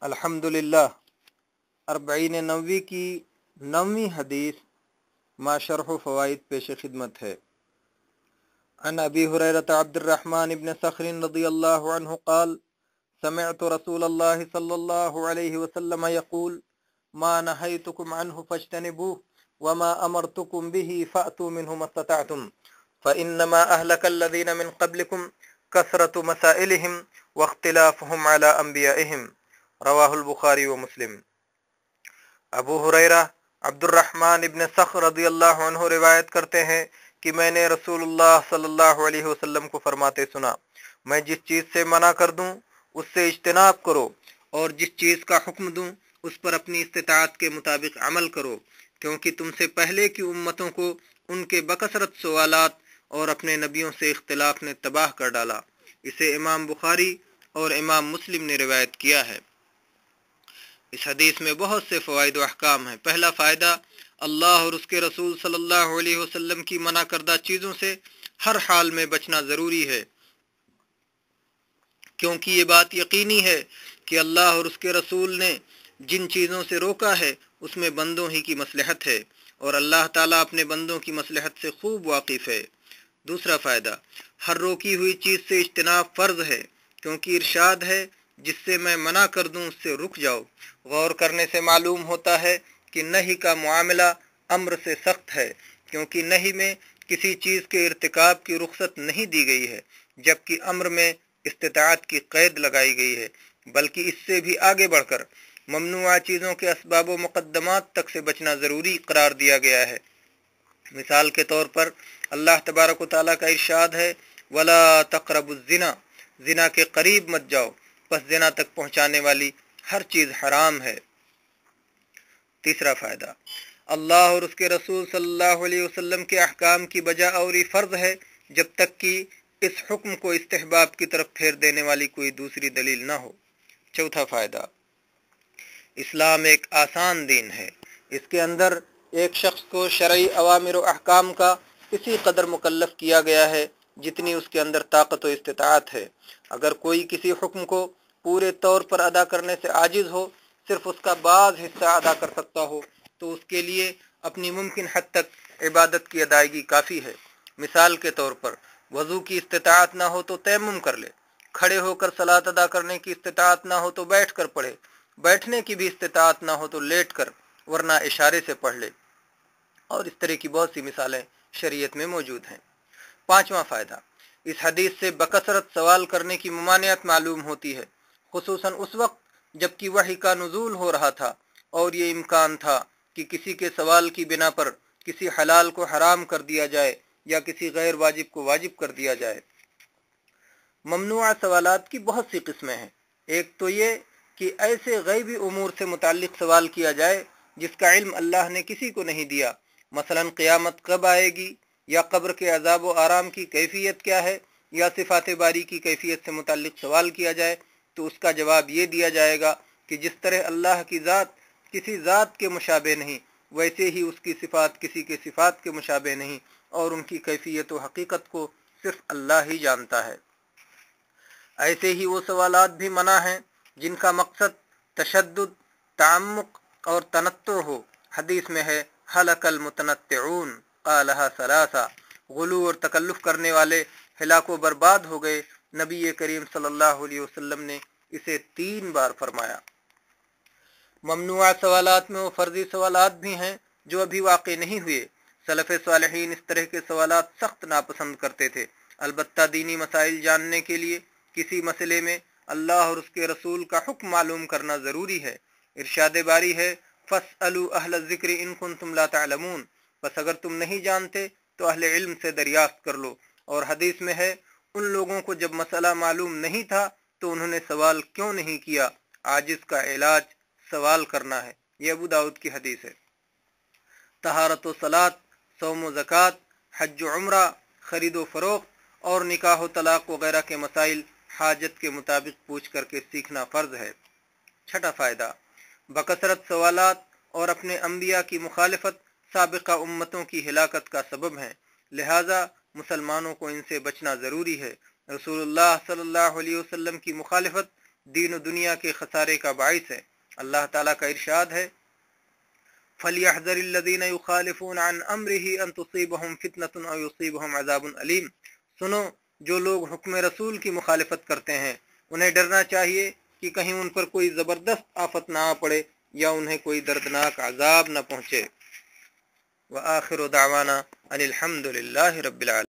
अल्हम्दुलिल्लाह। अर्बईन नबवी की 9वीं हदीस माशरह फ़वाइद पेश खिदमत है। अन अबी हुरैरता अब्दुर्रहमान इब्न सख्र रज़ियल्लाहु अन्हु क़ाल समिअतु रसूलल्लाहि सल्लल्लाहु अलैहि वसल्लम यक़ूल मा नहैतुकुम अन्हु फज्तनिबूहु वमा अमरतुकुम बिही फ़अतू मिन्हु मस्ततअतुम फ़इन्नमा अहलकल्लज़ीन मिन क़ब्लिकुम कसरतु मसाइलिहिम वख्तिलाफुहुम अला अंबियाइहिम। रवाहुल बुखारी व मुस्लिम। अबू हुरैरा अब्दुर्रहमान इब्न सख्र रज़ियल्लाहु अन्हु रिवायत करते हैं कि मैंने रसूलुल्लाह सल्लल्लाहु अलैहि वसल्लम को फरमाते सुना, मैं जिस चीज़ से मना कर दूं उससे इज्तिनाब करो और जिस चीज़ का हुक्म दूं उस पर अपनी इस्तिताअत के मुताबिक अमल करो, क्योंकि तुमसे पहले की उम्मतों को उनके बकसरत सवालात और अपने नबियों से इख्तिलाफ ने तबाह कर डाला। इसे इमाम बुखारी और इमाम मुस्लिम ने रिवायत किया है। इस हदीस में बहुत से फ़वाइद व अहकाम हैं। पहला फ़ायदा, अल्लाह और उसके रसूल सल्लल्लाहु अलैहि वसल्लम की मना करदा चीज़ों से हर हाल में बचना ज़रूरी है, क्योंकि ये बात यकीनी है कि अल्लाह और उसके रसूल ने जिन चीज़ों से रोका है उसमें बंदों ही की मसलहत है और अल्लाह ताला अपने बंदों की मसलहत से खूब वाकिफ़ है। दूसरा फ़ायदा, हर रोकी हुई चीज़ से इज्तिनाब फ़र्ज़ है, क्योंकि इरशाद है जिससे मैं मना कर दूं उससे रुक जाओ। गौर करने से मालूम होता है कि नही का मुआमला अम्र से सख्त है, क्योंकि नही में किसी चीज़ के इर्तिकाब की रुख्सत नहीं दी गई है, जबकि अम्र में इस्तिताअत की क़ैद लगाई गई है, बल्कि इससे भी आगे बढ़कर ममनुआ चीज़ों के असबाब व मुक़द्दमात तक से बचना ज़रूरी करार दिया गया है। मिसाल के तौर पर अल्लाह तबारक व तआला का इरशाद है, वला तक़रबुज़्ज़िना, ज़िना के करीब मत जाओ, बस ज़िना तक पहुँचाने वाली हर चीज़ हराम है। तीसरा फ़ायदा, अल्लाह और उसके रसूल सल्लल्लाहु अलैहि वसल्लम के अहकाम की बजा आवरी फ़र्ज़ है जब तक कि इस हुक्म को इस्तिहबाब की तरफ फेर देने वाली कोई दूसरी दलील न हो। चौथा फ़ायदा, इस्लाम एक आसान दीन है। इसके अंदर एक शख्स को शरई अवामिर व अहकाम का इसी कदर मुकल्लफ किया गया है जितनी उसके अंदर ताकत व इस्तिताअत है। अगर कोई किसी हुक्म को पूरे तौर पर अदा करने से आजिज़ हो, सिर्फ उसका बाज़ हिस्सा अदा कर सकता हो, तो उसके लिए अपनी मुमकिन हद तक इबादत की अदायगी काफ़ी है। मिसाल के तौर पर वज़ू की इस्तिताअत ना हो तो तयम्मुम कर ले, खड़े होकर सलात अदा करने की इस्तिताअत ना हो तो बैठ कर पढ़े, बैठने की भी इस्तिताअत ना हो तो लेट कर, वरना इशारे से पढ़ ले, और इस तरह की बहुत सी मिसालें शरीयत में मौजूद हैं। पांचवा फ़ायदा, इस हदीस से बकसरत सवाल करने की ममानियत मालूम होती है, खुसूसन उस वक्त जबकि वही का नुज़ूल हो रहा था और ये इम्कान था कि किसी के सवाल की बिना पर किसी हलाल को हराम कर दिया जाए या किसी गैर वाजिब को वाजिब कर दिया जाए। ममनुआ सवालात की बहुत सी किस्में हैं। एक तो ये कि ऐसे गैबी उमूर से मुताल्लिक़ सवाल किया जाए जिसका इल्म अल्लाह ने किसी को नहीं दिया, मसलन क़यामत कब आएगी, या कब्र के अज़ाब व आराम की कैफियत क्या है, या सिफ़ात बारी की कैफियत से मुताल्लिक़ सवाल किया जाए तो उसका जवाब ये दिया जाएगा कि जिस तरह अल्लाह की ज़ात किसी ज़ात के मुशाबे नहीं, वैसे ही उसकी सिफ़ात किसी के सिफ़ात के मुशाबे नहीं, और उनकी कैफियत व हकीकत को सिर्फ अल्लाह ही जानता है। ऐसे ही वो सवालात भी मना हैं जिनका मकसद तशद्दुद, ताम्मुक और तनत्तु हो। हदीस में है, हलकल मुतनत्तिऊन क़ालहा सलासा, गुलू और तकल्लुफ़ करने वाले हिलाको बर्बाद हो गए। नबी करीम सल्लल्लाहु अलैहि वसल्लम ने इसे 3 बार फरमाया। ममनुआ सवालात में वो फ़र्ज़ी सवालात भी हैं जो अभी वाक़ई नहीं हुए। सलफ़ सालिहीन इस तरह के सवालात सख्त नापसंद करते थे। अलबत्ता दीनी मसाइल जानने के लिए किसी मसले में अल्लाह और उसके रसूल का हुक्म मालूम करना ज़रूरी है। इरशाद बारी है, फ़स्अलू अहल ज़िक्र इन कुन्तुम ला तअलमून, बस अगर तुम नहीं जानते तो अहले इल्म से दरियाफ्त कर लो। और हदीस में है, उन लोगों को जब मसला मालूम नहीं था तो उन्होंने सवाल क्यों नहीं किया, आजिज़ का इलाज सवाल करना है। ये अबू दाऊद की हदीस है। तहारत व सलात, सौम व ज़कात, हज व उम्रा, खरीद व फ़रोख्त और निकाह व तलाक़ वगैरह के मसाइल हाजत के मुताबिक पूछ करके सीखना फ़र्ज़ है। छठा फ़ायदा, बकसरत सवालात और अपने अम्बिया की मुखालिफत साबिक़ा उम्मतों की हिलाकत का सबब है, लिहाजा मुसलमानों को इनसे बचना ज़रूरी है। रसूलुल्लाह सल्लल्लाहु अलैहि वसल्लम की मुखालिफत दीन दुनिया के खसारे का बाइस है। अल्लाह ताला का इरशाद है, फलियहज़रिल्लज़ीना युखालिफून अन अम्रिही अन तुसीबहुम फितनतुन औ युसीबहुम अज़ाबुन अलीम। सुनो, जो लोग हुक्म रसूल की मुखालिफत करते हैं उन्हें डरना चाहिए कि कहीं उन पर कोई ज़बरदस्त आफत ना आ पड़े या उन्हें कोई दर्दनाक अजाब न पहुँचे। व आखिरु दावाना अनिल हम्दुलिल्लाहि रब्बिल आलमीन।